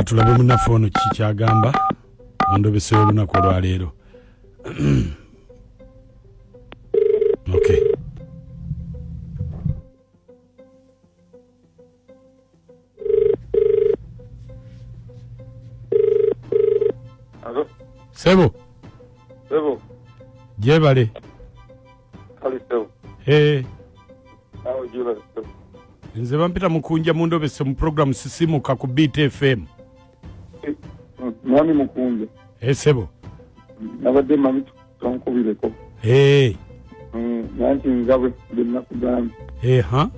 Katulabe munafono chikyagamba Endobeso olunaku olwaleero. Okay. Allô? Sebo. Sebo. Jebale. Kali Sebo. Awo jebale. Nze bampita mukunja mu Endobeso mu program Ssemaka ku Beat FM. Mwani mukunja. Sebo. Nabadde mami tonkubireko. Nanti nzawe bina kugamba. Ha?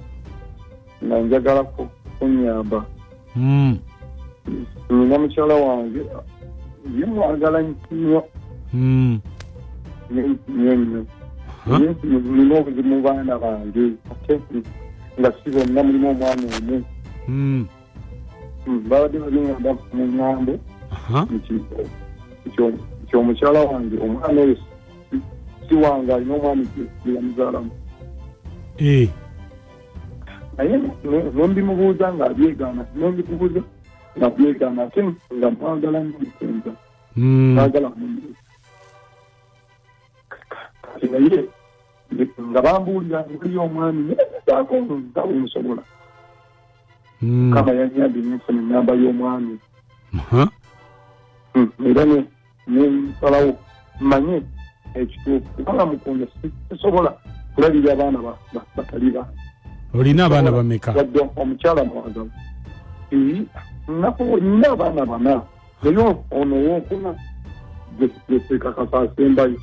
Na njagala ko kunyamba. Nina mukyala wange yemwagala nnyo. Nyenye. Nina obuzimu baana bange. Nga si bonna mulimu omwana omu. Babadde balingamba mu ngambo. Omukyala wange omwana oyo si wange alina omwana yamuzaalamu. Naye nombimubuuza nga abyegaana, nombimubuuza nga abyegaana ate nga mwagala nmusenza. Mwagala mungi. Kati naye nga bambuulira nguli omwami nezaako ntawe nsobola. Kama yanyambi nensoma enamba y'omwami. Era nsalawo manye ekituufu kubanga mukunda sisobola kulabirira abaana batali baana. Olina abaana bameka? Wadde omukyala mwagala. Nina abaana bana naye ono wookuna gyesekakasa asembayo.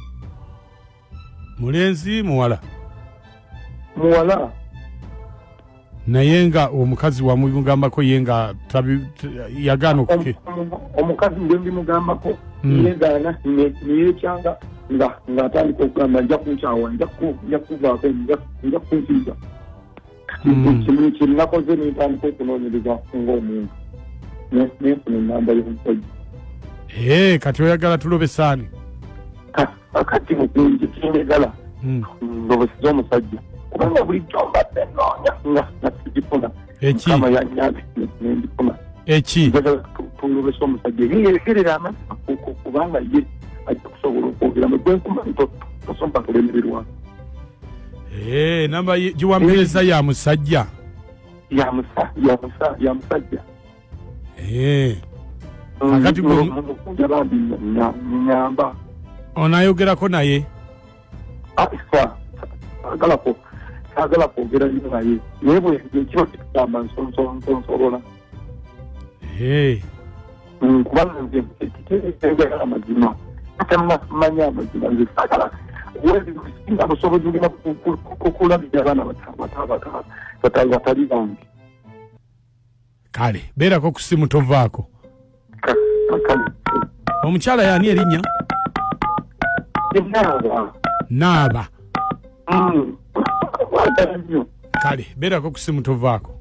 Mulenzi muwala? Muwala. Naye nga omukazi wamugambako ye nga yagaana okuke? Omukazi gwe ndimugambako yegaana neyekyanga nga atandika okugamba nja kunkyawa nja kuvaako nja kunsiiza. Kyenakoze nentandika okunoonyereza ng'omuntu nefuna enamba y'omusajja. Kati oyagala tulobe saani? Kati mukunji kyendagala ndobesiza omusajja kubanga bulijjo mbadde noonya nga sigifuna. Mukama yanyambe nendifuna. Eki? Tulobesa omusajja yerekerera amazima kubanga ye ajja kusobola okwogera mugwenkuma tosompa kulemererwa. Namba giwampereza ya musajja? Ya musajja. Akati mukunja bambi nyamba. Onayogerako naye? Sagala kwogera nnyo naye naye bwekiba kitugamba nsonsolola. Kubanga nze kitegeera amazima ate manya amazima nze sagala wesinga busobozi olina kukulabira abaana batali bange. Kale beerako ku simu tovaako. Omukyala yaani erinnya? Naaba. Kale beerako ku simu tovaako.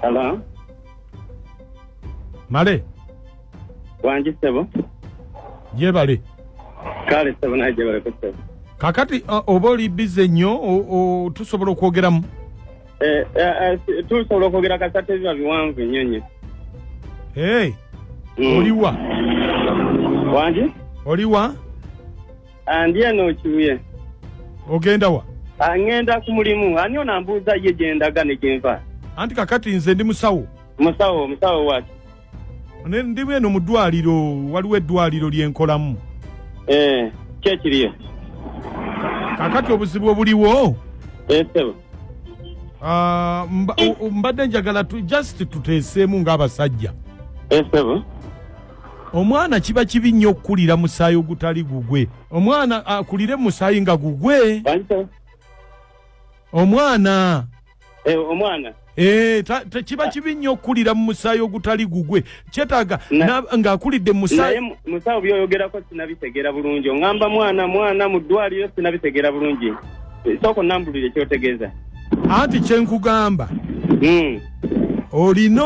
Hello. Male. Wanji Sebo. Jebale. Kale Sebo na jebale ko Sebo. Kakati oba oli bize nnyo tusobola okwogeramu? Tusobola okwogera kasate biba biwanvu nnyonyo. Oliwa? Wanji? Oliwa? Ndi eno Kibuye. Ogenda wa? Ngenda ku mulimu. Ani onambuuza ye gye ndaga ne gye nva? Anti kakati nze ndi musawo. Musawo waki? Ndi eno mu ddwaliro, waliwo eddwaliro lyenkolamu. Kyekiriyo? Kakati obuzibu obuliwo? Sebo. Mbadde njagala just tuteeseemu ng'abasajja. Sebo. Omwana kiba kibi nnyo okukulira musaayi ogutali gugwe. Omwana akulire musaayi nga gugwe. Omwana. Omwana. Kiba kibi nnyo okukulira mu musaayi ogutali gugwe. Kyetaaga ng'akulidde musaayi. Naye musaayi byoyogerako sinabitegera bulungi. Ongamba mwana mu ddwaliro sinabitegera bulungi. Soko nambulire kyotegeeza. Anti kyenkugamba. Olina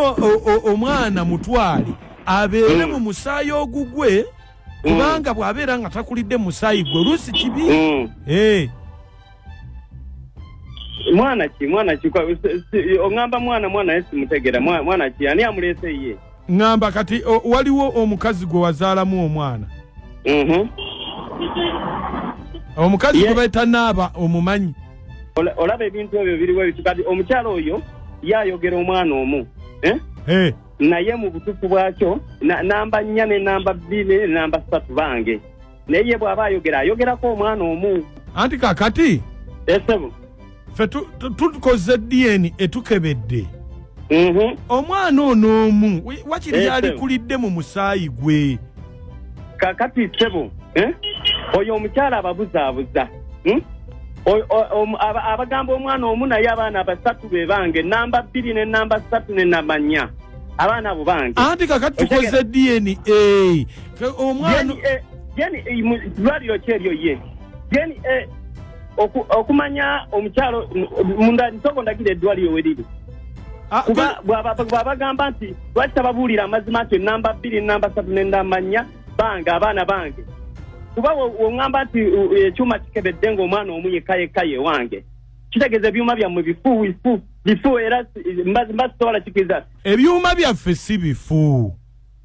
omwana mutwali abeere mu musaayi ogugwe kubanga bw'abeera nga takulidde musaayi gwe oluusi kibi. Mwana ki ongamba mwana yesi mutegera mwana ki ani amulese ye ngamba kati waliwo omukazi gwe wazaalamu omwana omukazi gwe bayita naaba omumanyi olaba ebintu ebyo biriwo kati omukyalo oyo yayogera omwana omu naye mu butuufu bwakyo namba 4 ne namba 2 ne namba 3 bange naye bw'aba ayogerako omwana omu anti kakati esebo fe tukoze DNA etukebedde omwana ono omu wakiri yalikulidde mu musaayi gwe kakati sebo oyo omukyala ababuzaabuza abagamba omwana omu naye abaana 3 be bange namba 2 ne namba 3 ne namba 4 abaana abo bange anti kakati tukoze DNA omwana lwaliro kyeryo ye okumanya omukyalo munda ntoko ndagira eddwaliro weriri kuba bw'abagamba nti lwaki tababuulira amazima nti namba 2 namba 3 ne namba 4 bange abaana bange kuba wongamba nti ekyuma kikebedde ng'omwana omu yekkaye wange kitegeeza ebyuma byammwe bifu era mbasobola kikiza ebyuma byaffe si bifu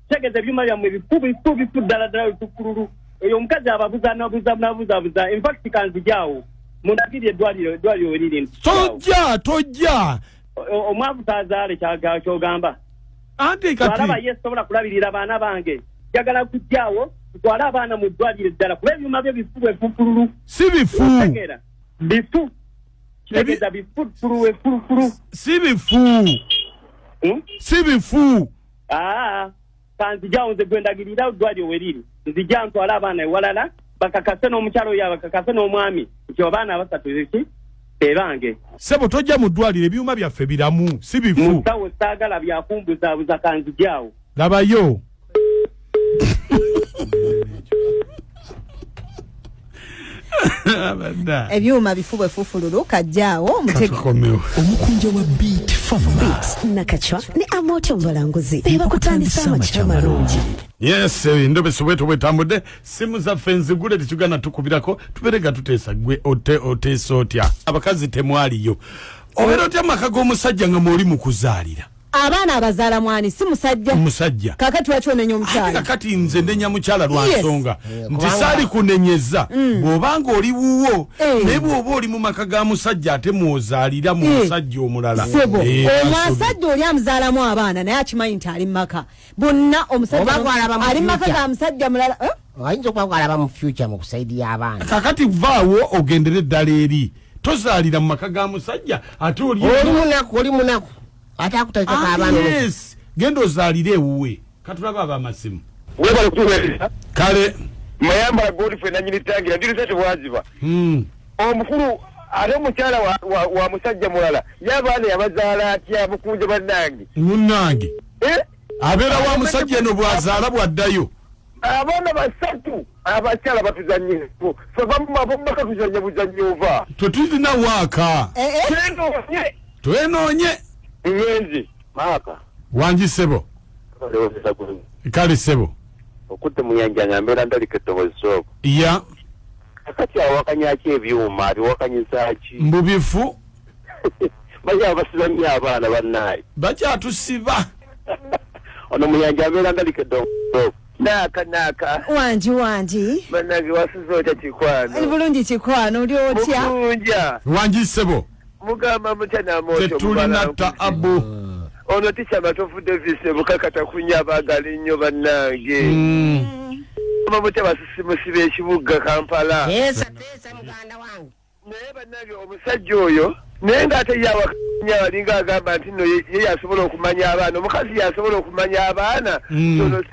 kitegeeza ebyuma byammwe bifu ddala bifukululu oyo omukazi ababuza in fact kanzijaawo mundagirye eddwaliro weriri tojja omwavu tazaale kyogamba anti kati alaba yesobola kulabirira abaana bange njagala kujjaawo twala abaana mu ddwaliro eddala kuba ebyuma byo bifu efufululu si bifu bifu kitegeeza bifufulu efufulu si bifu kanzijaawo nze gwe ndagirira eddwaliro weriri nzijja ntwala abaana ewalala bakakase n'omukyalo oyo bakakase n'omwami nti abaana 3 ebange sebo tojja mu ddwaliro ebyuma byaffe biramu si bifu musawo saagala byakumbuzaabuza kanzijaawo labayo ebyuma bifu efufululu kajjaawo omukunja wa beat family nakachwa ne amoto mbalanguzi bakutandisa amakiro malungi yes Endobeso bwetu bwetambudde simu zaffe nzigule tekigana tukubirako tuberega tuteesa gwe oteesa otya abakazi temwaliyo obeera otya amaka g'omusajja nga mwoli mu kuzaalira abaana abazaala mwani si musajja kakati lwaki onenya omukyala kakati nze ndenya mukyala lwa nsonga nti saali kunenyeza bw'obanga oli wuwo naye bw'oba oli mu maka ga musajja ate mwozaalira mu musajja omulala omwasajja oli amuzaalamu abaana naye akimanyi nti ali mu maka bonna omusajja ali mu maka ga musajja mulala ayinza okuba gwalaba mu future mu kusaidia abaana kakati vaawo ogendere eddala eri tozaalira mu maka ga musajja ate oli munaku ate akutaikako abaana yes genda ozaalire ewuwe katulaba abamasimu webale kutuweereza kale mayamba golife nanyini tangira ndiri bwaziba omukulu ate omukyala wa musajja mulala y'abaana yabazaala atya bukunja bannange munnange abeera wa musajja eno bwazaala bwaddayo abaana 3 abakyala batuzanyefu fe bamumaka tuzanye buzanyo ova tetulina waaka twenoonye ngenzi maka wangi sebo kale sebo okutte muyanja nga mbeera ndalika ettobozisooko ya kakati awakanyaki ebyuma abiwakanyizaki mbubifu bajja basiba nnyo abaana bannaayi bakyatusiba ono muyanja mbeera ndalika ettobozisooko naaka wangi bannange wasiza otya kikwano bulungi kikwano oli otya mukunja wangi sebo mugamba mutya namoto tetulina taabu ono tisha matofu Davis bukakata kunya baagala nnyo bannange mutya basisimusiba ekibuga Kampala pesa muganda wange naye bannange omusajja oyo naye ng'ate yawakanya walinga agamba nti nno ye yasobola okumanya abaana omukazi yasobola okumanya abaana ono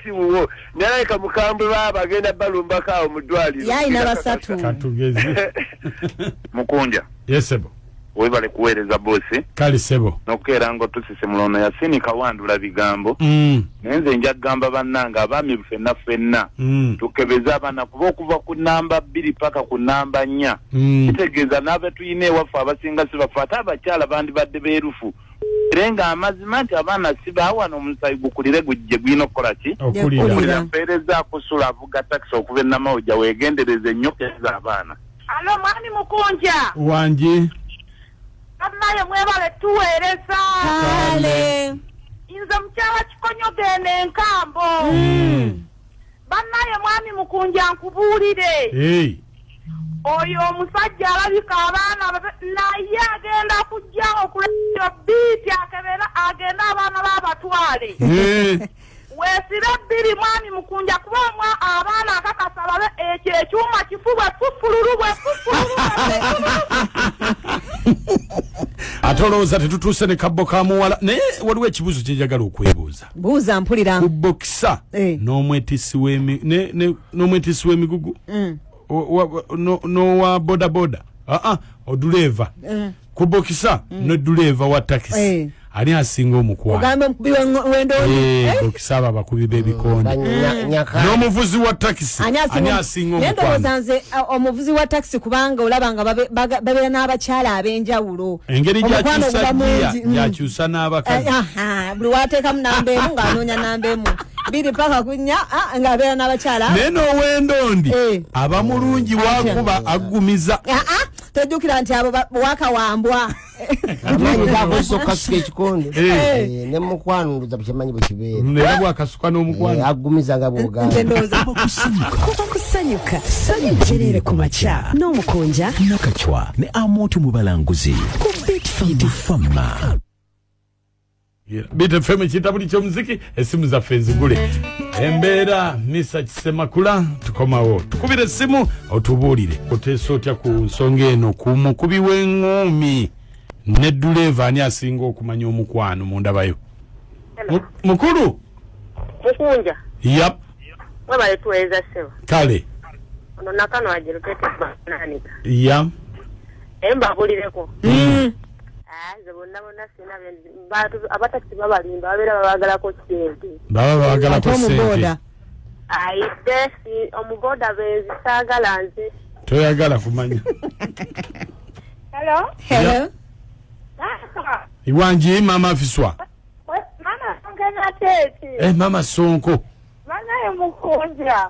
si wuwo naye leka mukambwe baba bagenda balumbako awo mu ddwaliro yayina 3 katugeze mukunja yesebo webale kuweereza bosi kale sebo nokukeera nga otusisimulo ono yasinika wandula bigambo naye nze nja kugamba bannange abaami ffenna tukebeze abaana kuba okuva ku namba 2 paka ku namba 4 kitegeeza n'abe tuyina ewaffe abasinga si baffe ate abakyala bandibadde beerufu Renga amazima nti abaana sibawa n'omusayi gukulire gujje gwino kola ki okulira mpereza kusula avuga taxi okuva namawuja wegendereze nnyo keza abaana. Alo mwani mukunja wangi amaye mwebale tuweereza kale inze mukyala Kikonyoge n'enkambo bannaye mwami mukunja nkubuulire oyo omusajja alabika abaana naye agenda kujja okulabira biiti agenda abaana b'abatwale weesire bbiri mwami mukunja kubamwa abaana akakasa babe ekyo ekyuma kifubwe fufululu ate olowooza tetutuuse ne kabbo ka muwala naye waliwo ekibuuzo kye njagala okwebuuza buuza mpulira ku bokisa n'omwetisi w'emigugu n'owa bodaboda oduleeva ku bokisa n'oduleeva wa takisi ani asinga omukwano bokisa abo abakubi b'ebikonde n'omuvuzi wa takisi ani asinga omukwano nze omuvuzi wa takisi kubanga olaba nga babeera n'abakyala ab'enjawulo engeri gyakyusa n'abakazi buli wateekamu namba emu ng'anoonya namba emu biri paka kunya ng'abeera n'abakyala naye n'ow'endondi aba mulungi wakuba agumiza tojjukira nti abo wakawambwa amanyi gakozesa okukasuka ekikonde ne mukwano nduza bukimanyi bwekibeera era bwakasuka n'omukwano agumiza nga bwogamba kuba kusanyuka sanyu ku makya n'omukonja nakachwa ne amoto mu balanguzi ku Beat Fama. Beat FM kitabuli ky'omuziki esimu zaffe ezigule embeera Mr. Ssemaka tukomawo tukubire esimu otubuulire oteesa otya ku nsonga eno ku mukubi w'eŋŋoomi ne duleeva ani asinga okumanya omukwano mu ndabayo mukulu mukunja yap mwebale tuweereza ssebo kale ono nakano ajerukete bananika mbabulireko nze bonna sina abatakisi babalimba babeera babagalako sente ayidde omuboda benzi saagala nze toyagala kumanya hello iwanji mama afiswa mama sonkena teti mama sonko banaye mukunja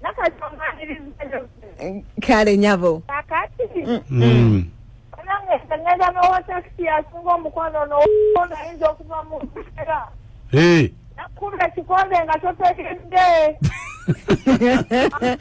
nakachonganiriza kale nyabo kakati ngenda n'owa takisi asinga omukwano n'ona ayinza okuva mu kusera nakubira kikonde nga totekedde